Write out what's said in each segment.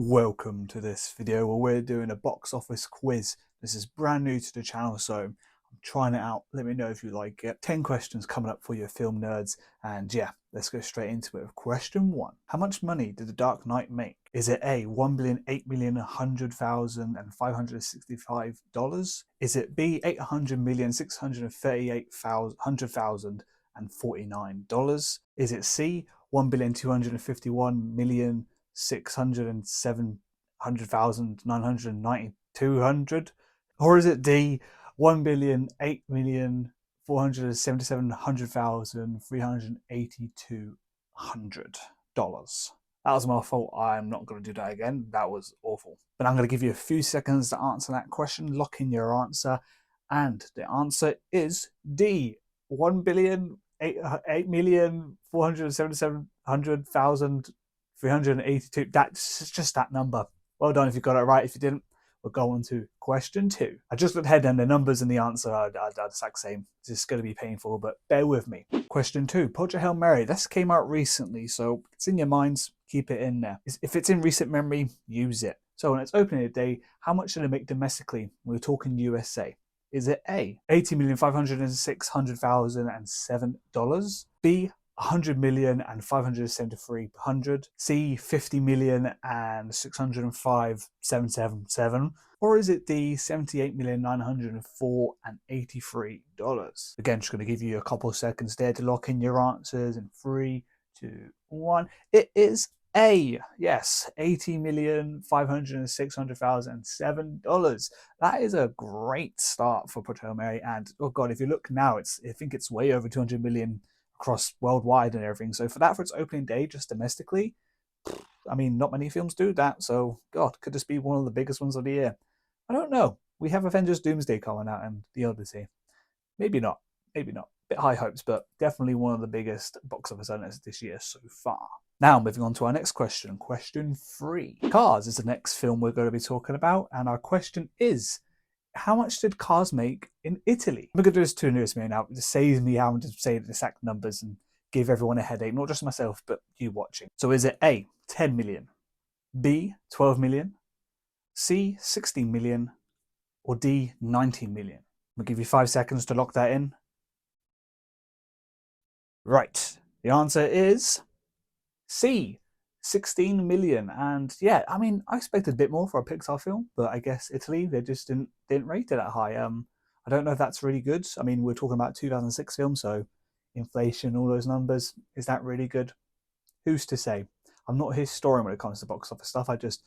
Welcome to this video where we're doing a box office quiz. This is brand new to the channel, so I'm trying it out. Let me know if you like it. 10 questions coming up for your film nerds, and yeah, let's go straight into it. Question 1. How much money did The Dark Knight make? Is it A, $1,008,100,565? Is it B, $800,638,100,049? Is it C, $1,251,000,000 $607,992? Or is it D, 1,008,477,382? That was my fault. I'm not going to do that again. That was awful. But I'm going to give you a few seconds to answer that question. Lock in your answer. And the answer is D, 1,008,477,382. That's just that number. Well done if you got it right. If you didn't, we'll go on to question 2. I just looked ahead and the numbers and the answer are the exact same. It's going to be painful, but bear with me. Question 2. Project Hail Mary. This came out recently, so it's in your minds. Keep it in there. If it's in recent memory, use it. So on its opening day, how much did it make domestically? We're talking USA. Is it A, $80,506,007? B, $100,573,100? C, $50,605,777? Or is it D, $78,904,083? Again, just going to give you a couple of seconds there to lock in your answers in 3, 2, 1. It is A, yes, $80,506,007. That is a great start for Project Hail Mary, and oh god, if you look now, I think it's way over 200 million across worldwide and everything. So for its opening day, just domestically, I mean, not many films do that. So god, could this be one of the biggest ones of the year? I don't know. We have Avengers Doomsday coming out and The Odyssey. Maybe not. Maybe not. Bit high hopes, but definitely one of the biggest box office earners this year so far. Now, moving on to our next question. Question 3. Cars is the next film we're going to be talking about, and our question is, how much did Cars make in Italy? I'm going to do this to news me now. It saves me having to say the exact numbers and give everyone a headache, not just myself, but you watching. So is it A, 10 million, B, 12 million, C, 16 million, or D, 19 million? I'll give you 5 seconds to lock that in. Right, the answer is C, 16 million. And yeah, I mean, I expected a bit more for a Pixar film, but I guess Italy, they just didn't rate it that high. I don't know if that's really good. I mean, we're talking about 2006 film, so inflation, all those numbers, is that really good? Who's to say? I'm not a historian when it comes to box office stuff. I just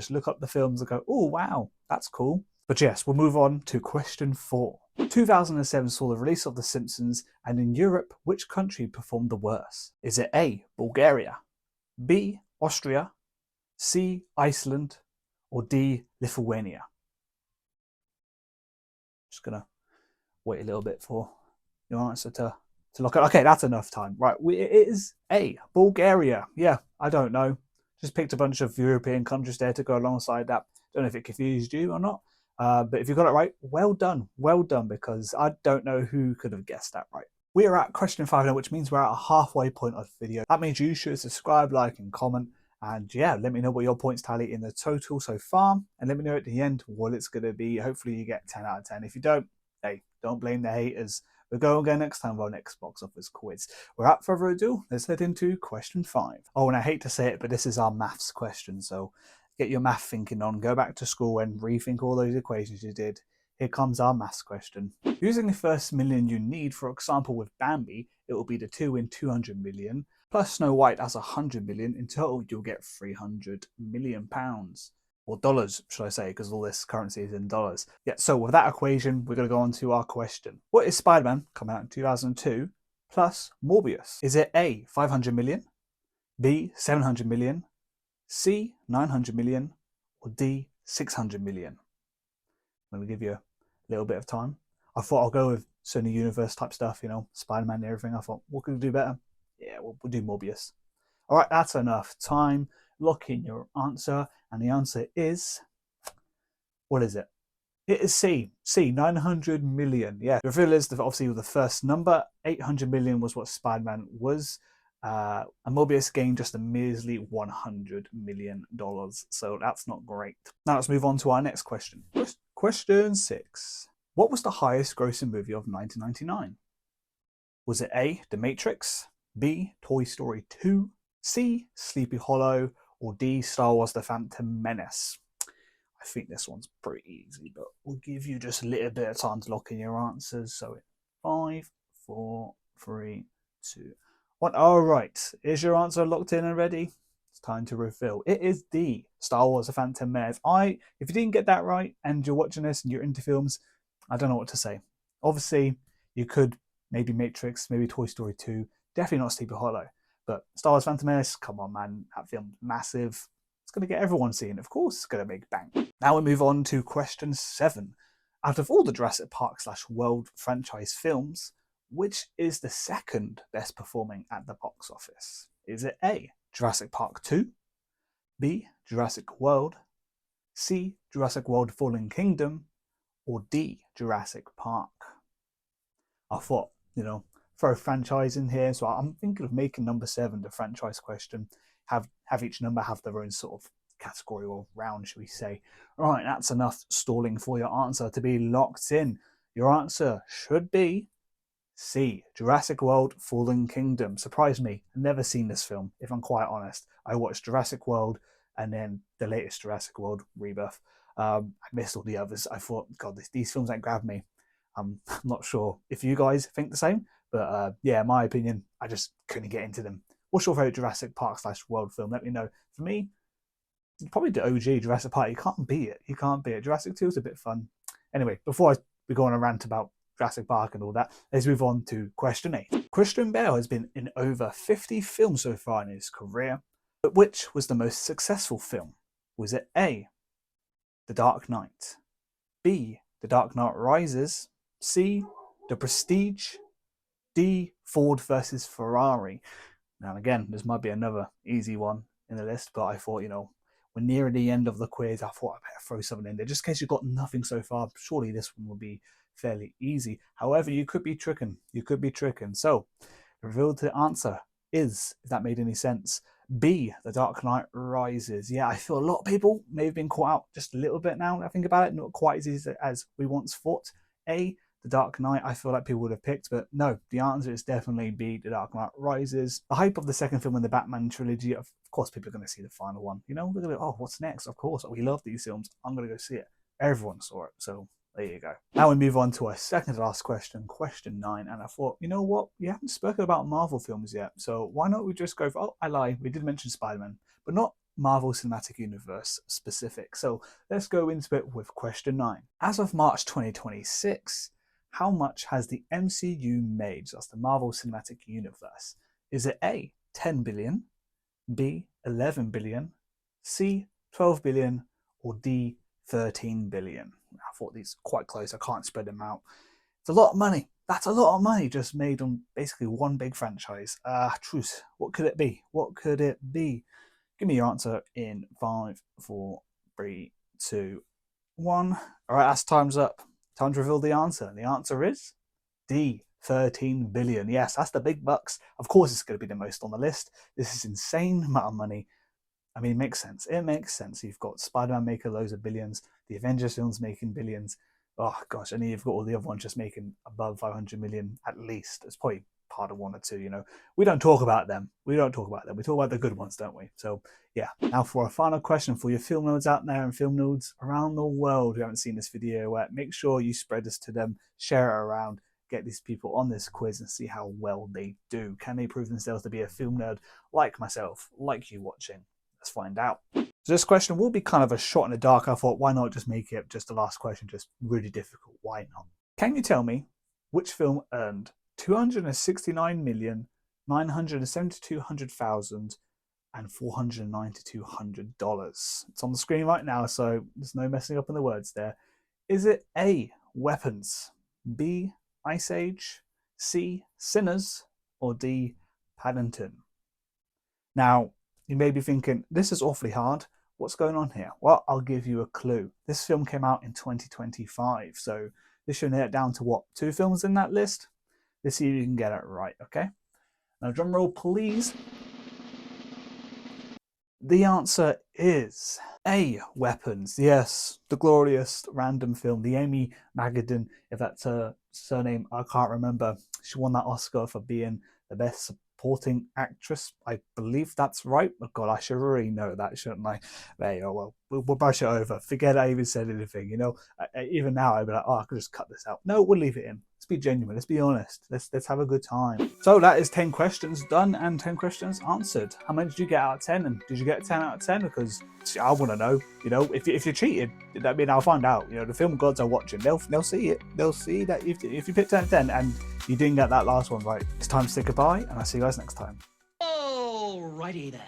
look up the films and go, oh wow, that's cool. But yes, we'll move on to question 4. 2007 saw the release of The Simpsons, and in Europe, which country performed the worst? Is it A, Bulgaria, B, Austria, C, Iceland, or D, Lithuania? Just gonna wait a little bit for your answer to look at. Okay, that's enough time. Right, it is A, Bulgaria. Yeah, I don't know. Just picked a bunch of European countries there to go alongside that. Don't know if it confused you or not. But if you got it right, well done. Well done, because I don't know who could have guessed that right. We are at question 5 now, which means we're at a halfway point of the video. That means you should subscribe, like, and comment. And yeah, let me know what your points tally in the total so far. And let me know at the end what it's going to be. Hopefully you get 10 out of 10. If you don't, hey, don't blame the haters. We'll go again next time for our next box office quiz. Without further ado, let's head into question 5. Oh, and I hate to say it, but this is our maths question. So get your math thinking on. Go back to school and rethink all those equations you did. Here comes our maths question. Using the first million you need, for example with Bambi, it will be the 2 in 200 million, plus Snow White as 100 million. In total, you'll get 300 million pounds. Or dollars, should I say, because all this currency is in dollars. Yeah, so with that equation, we're going to go on to our question. What is Spider-Man, come out in 2002, plus Morbius? Is it A, 500 million, B, 700 million, C, 900 million, or D, 600 million? I'm going to give you a little bit of time. I thought I'll go with Sony Universe type stuff, you know, Spider-Man and everything. I thought, what could we do better? Yeah, we'll do Morbius. All right, that's enough time. Lock in your answer, and the answer is, what is it? It is C. C, 900 million. Yeah, the reveal is obviously the first number. 800 million was what Spider-Man was. And Mobius gained just a measly $100 million. So that's not great. Now let's move on to our next question. Question 6. What was the highest grossing movie of 1999? Was it A, The Matrix, B, Toy Story 2, C, Sleepy Hollow, or D, Star Wars The Phantom Menace? I think this one's pretty easy, but we'll give you just a little bit of time to lock in your answers. So 5, 4, 3, 2, 1. All right, is your answer locked in and ready? It's time to reveal. It is D, Star Wars The Phantom Menace. If you didn't get that right and you're watching this and you're into films, I don't know what to say. Obviously, you could maybe Matrix, maybe Toy Story 2, definitely not Sleepy Hollow. But Star Wars Phantom Menace, come on, man, that film's massive. It's going to get everyone seeing. Of course, it's going to make bang. Now we move on to question 7. Out of all the Jurassic Park / World franchise films, which is the second best performing at the box office? Is it A, Jurassic Park 2, B, Jurassic World, C, Jurassic World Fallen Kingdom, or D, Jurassic Park? I thought, throw a franchise in here, so I'm thinking of making number 7 the franchise question. Have each number have their own sort of category or round, should we say. All right, that's enough stalling for your answer to be locked in. Your answer should be C, Jurassic World Fallen Kingdom. Surprised me. I've never seen this film, if I'm quite honest. I watched Jurassic World and then the latest Jurassic World Rebirth. I missed all the others. I thought, God, these films ain't grabbed me. I'm not sure if you guys think the same, but yeah, in my opinion, I just couldn't get into them. What's your favourite Jurassic Park / World film? Let me know. For me, probably the OG Jurassic Park. You can't beat it. You can't beat it. Jurassic 2 is a bit fun. Anyway, before we go on a rant about Jurassic Park and all that, let's move on to question 8. Christian Bale has been in over 50 films so far in his career, but which was the most successful film? Was it A, The Dark Knight, B, The Dark Knight Rises, C, The Prestige, D, Ford versus Ferrari? Now again, this might be another easy one in the list, but I thought, we're near the end of the quiz. I thought I better throw something in there, just in case you've got nothing so far. Surely this one will be fairly easy. However, you could be tricking. So, the revealed answer is, if that made any sense, B, The Dark Knight Rises. Yeah, I feel a lot of people may have been caught out just a little bit now. I think about it, not quite as easy as we once thought. A, The Dark Knight, I feel like people would have picked, but no, the answer is definitely B, The Dark Knight Rises. The hype of the second film in the Batman trilogy, of course, people are going to see the final one. They're going to be, oh, what's next? Of course, we love these films. I'm going to go see it. Everyone saw it, so there you go. Now we move on to our second to last question, question 9. And I thought, you know what? We haven't spoken about Marvel films yet, so why not we just go for, oh, I lie, we did mention Spider-Man, but not Marvel Cinematic Universe specific. So let's go into it with question 9. As of March 2026, how much has the MCU made? So that's the Marvel Cinematic Universe. Is it A, 10 billion, B, 11 billion, C, 12 billion, or D, 13 billion? I thought these are quite close. I can't spread them out. It's a lot of money. That's a lot of money just made on basically one big franchise. Truth. What could it be? What could it be? Give me your answer in 5, 4, 3, 2, 1. All right, that's time's up. Time to reveal the answer. The answer is D, 13 billion. Yes, that's the big bucks. Of course, it's going to be the most on the list. This is insane amount of money. I mean, it makes sense. It makes sense. You've got Spider-Man making loads of billions, the Avengers films making billions. Oh gosh, and then you've got all the other ones just making above 500 million at least. It's probably part of 1 or 2. We don't talk about them. We talk about the good ones, don't we? So yeah. Now for a final question for your film nerds out there and film nerds around the world who haven't seen this video yet, make sure you spread this to them, share it around, get these people on this quiz and see how well they do. Can they prove themselves to be a film nerd like myself, like you watching? Let's find out. So this question will be kind of a shot in the dark. I thought, why not just make it just the last question, just really difficult? Why not? Can you tell me which film earned $269,972,000 and $492,000? It's on the screen right now, so there's no messing up in the words there. Is it A, Weapons, B, Ice Age, C, Sinners, or D, Paddington? Now, you may be thinking, this is awfully hard. What's going on here? Well, I'll give you a clue. This film came out in 2025, so this should narrow it down to what? 2 films in that list? Let's see if you can get it right, okay? Now, drum roll, please. The answer is A, Weapons. Yes, the glorious random film, the Amy Magadan, if that's her surname, I can't remember. She won that Oscar for being the best supporting actress. I believe that's right. Oh God, I should really know that, shouldn't I? There you go. Well, we'll brush it over. Forget I even said anything. You know, even now I'd be like, oh, I could just cut this out. No, we'll leave it in. Let's be genuine. Let's be honest. Let's have a good time. So that is 10 questions done and 10 questions answered. How many did you get out of 10? And did you get a 10 out of 10? Because I want to know. You know, if you cheated, I mean, I'll find out. You know, the film gods are watching. They'll see it. They'll see that if you picked 10 out of 10 and you didn't get that last one right, it's time to say goodbye, and I'll see you guys next time. Alrighty then.